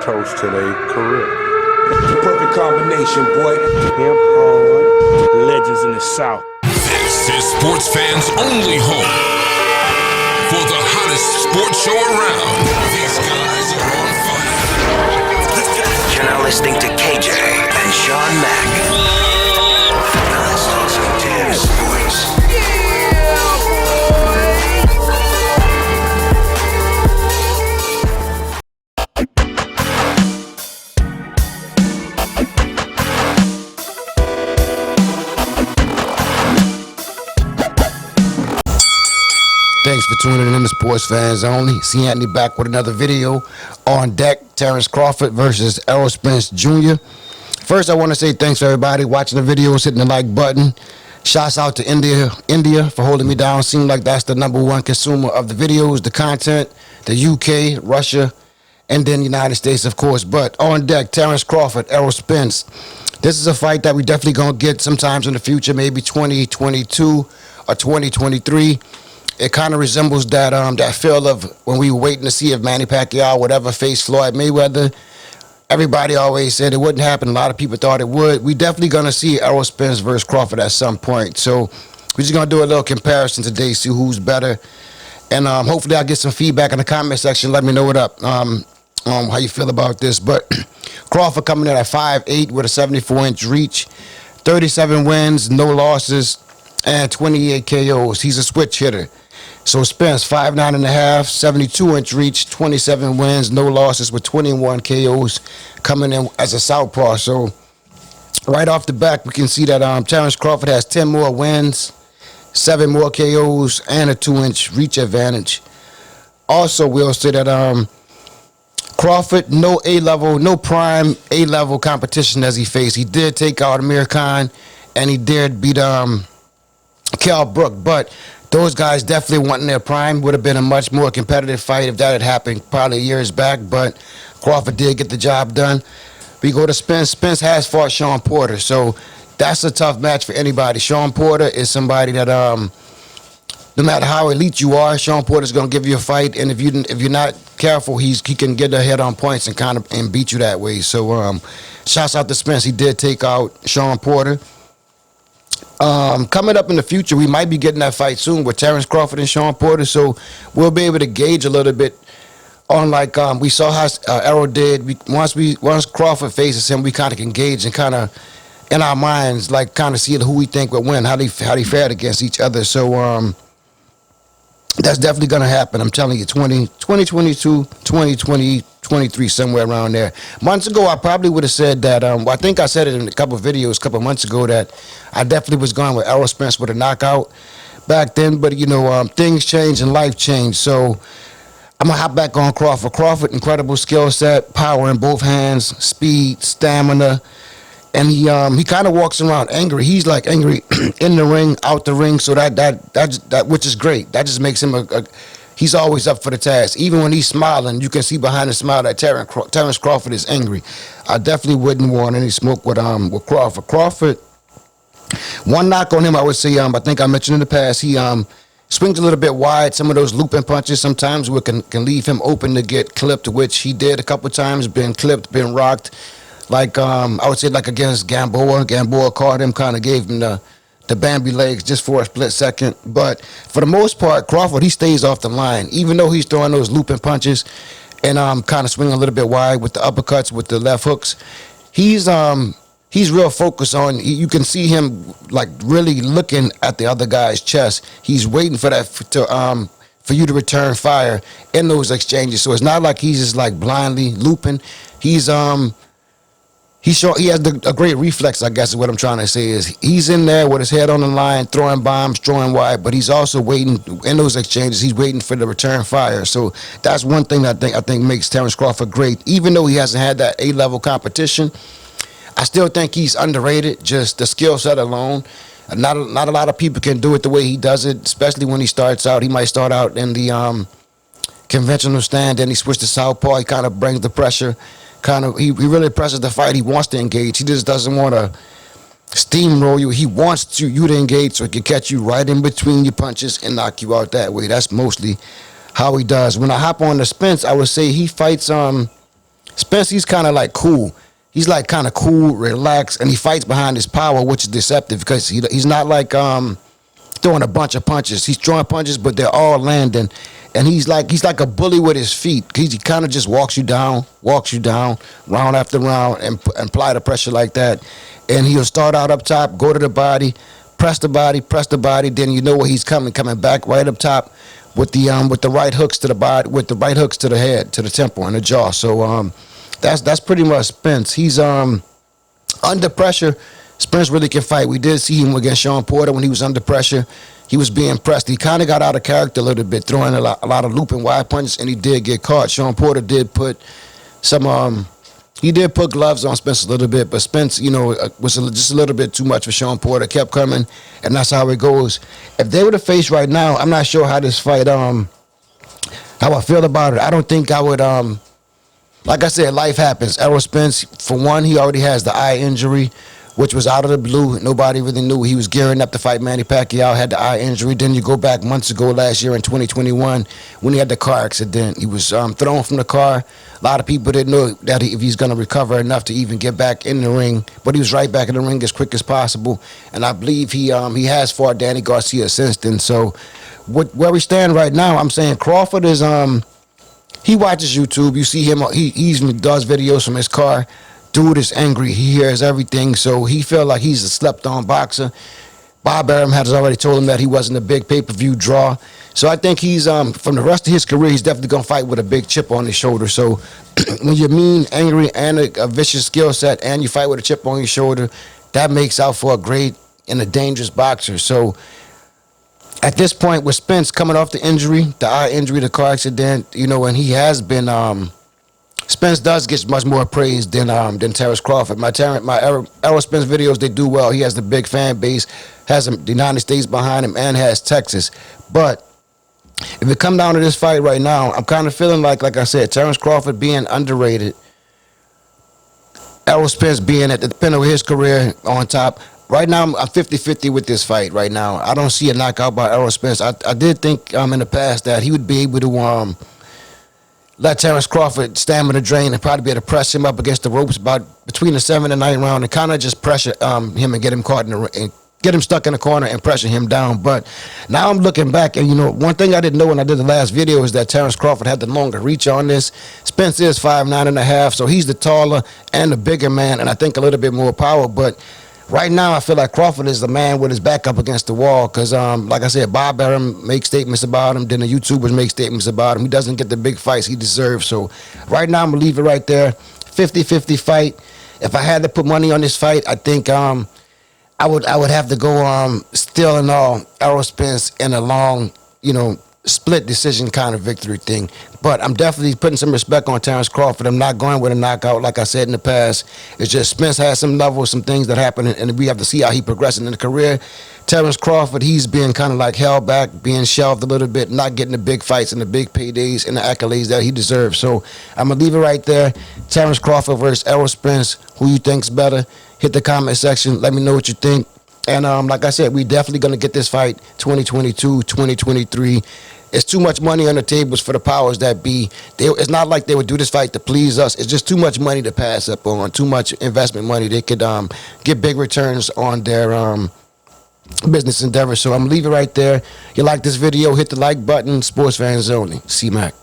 toast to their career. The perfect combination, boy. Hip hard legends in the South. This is sports fans' only home for the hottest sports show around. These guys are on fire. You're now listening to KJ and Sean Mack. Now let's talk some damn sports. Thanks for tuning in to Sports Fans Only. See Anthony back with another video. On deck, Terence Crawford versus Errol Spence Jr. First, I want to say thanks to everybody watching the videos, hitting the like button. Shouts out to India for holding me down. Seems like that's the #1 consumer of the videos, the content, the UK, Russia, and then the United States, of course. But on deck, Terence Crawford, Errol Spence. This is a fight that we definitely going to get sometimes in the future, maybe 2022 or 2023. It kind of resembles that feel of when we were waiting to see if Manny Pacquiao would ever face Floyd Mayweather. Everybody always said it wouldn't happen. A lot of people thought it would. We definitely going to see Errol Spence versus Crawford at some point. So we're just going to do a little comparison today, see who's better. And hopefully I'll get some feedback in the comment section. Let me know what up, how you feel about this. But Crawford coming in at 5'8" with a 74-inch reach, 37 wins, no losses, and 28 KOs. He's a switch hitter. So Spence, 5'9.5", 72-inch reach, 27 wins, no losses with 21 KOs, coming in as a southpaw. So right off the bat, we can see that Terence Crawford has 10 more wins, 7 more KOs, and a 2-inch reach advantage. Also, we'll say that Crawford, no A-level, no prime A-level competition as he faced. He did take out Amir Khan, and he did beat Kell Brook, but those guys definitely wanting their prime. Would have been a much more competitive fight if that had happened probably years back, but Crawford did get the job done. We go to Spence. Spence has fought Sean Porter, so that's a tough match for anybody. Sean Porter is somebody that no matter how elite you are, Sean Porter's going to give you a fight, and if you're not careful, he can get ahead on points and beat you that way. So shouts out to Spence. He did take out Sean Porter. Coming up in the future, we might be getting that fight soon with Terence Crawford and Sean Porter, so we'll be able to gauge a little bit on we saw how Errol did. Once Crawford faces him, we kind of can gauge and kind of in our minds kind of see who we think would win, how they fared against each other. So that's definitely going to happen. I'm telling you, 2022, 2023, somewhere around there. Months ago, I probably would have said that, I think I said it in a couple of videos a couple of months ago that I definitely was going with Errol Spence with a knockout back then. But, things change and life changed. So I'm going to hop back on Crawford. Crawford, incredible skill set, power in both hands, speed, stamina. And he kind of walks around angry. He's angry in the ring, out the ring. So that which is great. That just makes him he's always up for the task. Even when he's smiling, you can see behind the smile that Terence Crawford is angry. I definitely wouldn't want any smoke with Crawford. Crawford, one knock on him, I would say. I think I mentioned in the past, he swings a little bit wide. Some of those looping punches sometimes can leave him open to get clipped, which he did a couple times. Been clipped, been rocked. I would say against Gamboa. Gamboa caught him, kind of gave him the Bambi legs just for a split second. But for the most part, Crawford, he stays off the line. Even though he's throwing those looping punches and kind of swinging a little bit wide with the uppercuts, with the left hooks, he's real focused on, you can see him really looking at the other guy's chest. He's waiting for that for you to return fire in those exchanges. So it's not like he's just blindly looping. He has a great reflex, I guess is what I'm trying to say, is he's in there with his head on the line, throwing bombs, throwing wide, but he's also waiting in those exchanges. He's waiting for the return fire. So that's one thing that I think makes Terence Crawford great. Even though he hasn't had that A-level competition, I still think he's underrated, just the skill set alone. Not a lot of people can do it the way he does it, especially when he starts out. He might start out in the conventional stand, then he switches to southpaw. He kind of brings the pressure. He really presses the fight. He wants to engage. He just doesn't want to steamroll you. He wants you to engage so he can catch you right in between your punches and knock you out that way. That's mostly how he does. When I hop on the Spence, I would say he fights Spence, he's kind of like cool. He's like kind of cool, relaxed, and he fights behind his power, which is deceptive because he's not like throwing a bunch of punches. He's throwing punches, but they're all landing. And he's like a bully with his feet. He kind of just walks you down, round after round, and apply the pressure like that. And he'll start out up top, go to the body, press the body. Then you know where he's coming back right up top with the right hooks to the body, with the right hooks to the head, to the temple and the jaw. So that's pretty much Spence. He's under pressure. Spence really can fight. We did see him against Sean Porter when he was under pressure. He was being pressed. He kind of got out of character a little bit, throwing a lot of looping wide punches, and he did get caught. Sean Porter did put some he did put gloves on Spence a little bit, but Spence, was just a little bit too much for Sean Porter. Kept coming, and that's how it goes. If they were to face right now, I'm not sure how this fight, how I feel about it. I don't think I would, like I said, life happens. Errol Spence, for one, he already has the eye injury, which was out of the blue. Nobody really knew. He was gearing up to fight Manny Pacquiao, had the eye injury. Then you go back months ago last year in 2021 when he had the car accident. He was thrown from the car. A lot of people didn't know that if he's going to recover enough to even get back in the ring. But he was right back in the ring as quick as possible. And I believe he has fought Danny Garcia since then. So where we stand right now, I'm saying Crawford is he watches YouTube. You see him. He even does videos from his car. Dude is angry. He hears everything, so he feel like he's a slept-on boxer. Bob Arum has already told him that he wasn't a big pay-per-view draw. So I think he's, from the rest of his career, he's definitely going to fight with a big chip on his shoulder. So when you're mean, angry, and a vicious skill set, and you fight with a chip on your shoulder, that makes out for a great and a dangerous boxer. So at this point, with Spence coming off the injury, the eye injury, the car accident, and he has been... Spence does get much more praise than Terence Crawford. My Errol Spence videos, they do well. He has the big fan base, has the United States behind him, and has Texas. But if it come down to this fight right now, I'm kind of feeling like I said, Terence Crawford being underrated, Errol Spence being at the pinnacle of his career on top. Right now, I'm 50-50 with this fight right now. I don't see a knockout by Errol Spence. I did think in the past that he would be able to let Terence Crawford stamina drain and probably be able to press him up against the ropes about between the 7th and 9th round and kind of just pressure him and get him caught and get him stuck in the corner and pressure him down. But now I'm looking back, and one thing I didn't know when I did the last video is that Terence Crawford had the longer reach on this. Spence is 5'9.5", so he's the taller and the bigger man, and I think a little bit more power. But right now, I feel like Crawford is the man with his back up against the wall because, like I said, Bob Arum makes statements about him. Then the YouTubers make statements about him. He doesn't get the big fights he deserves. So right now, I'm going to leave it right there. 50-50 fight. If I had to put money on this fight, I think I would have to go still and all Errol Spence in a long, split decision kind of victory thing. But I'm definitely putting some respect on Terence Crawford. I'm not going with a knockout like I said in the past. It's just Spence has some levels, some things that happen, and we have to see how he progresses in the career. Terence Crawford, he's been kind of like held back, being shelved a little bit, not getting the big fights and the big paydays and the accolades that he deserves. So I'm going to leave it right there. Terence Crawford versus Errol Spence. Who you think's better? Hit the comment section. Let me know what you think. And like I said, we definitely going to get this fight 2022, 2023. It's too much money on the tables for the powers that be. It's not like they would do this fight to please us. It's just too much money to pass up on, too much investment money. They could get big returns on their business endeavors. So I'm going to leave it right there. You like this video, hit the like button. Sports fans only. C-Mac.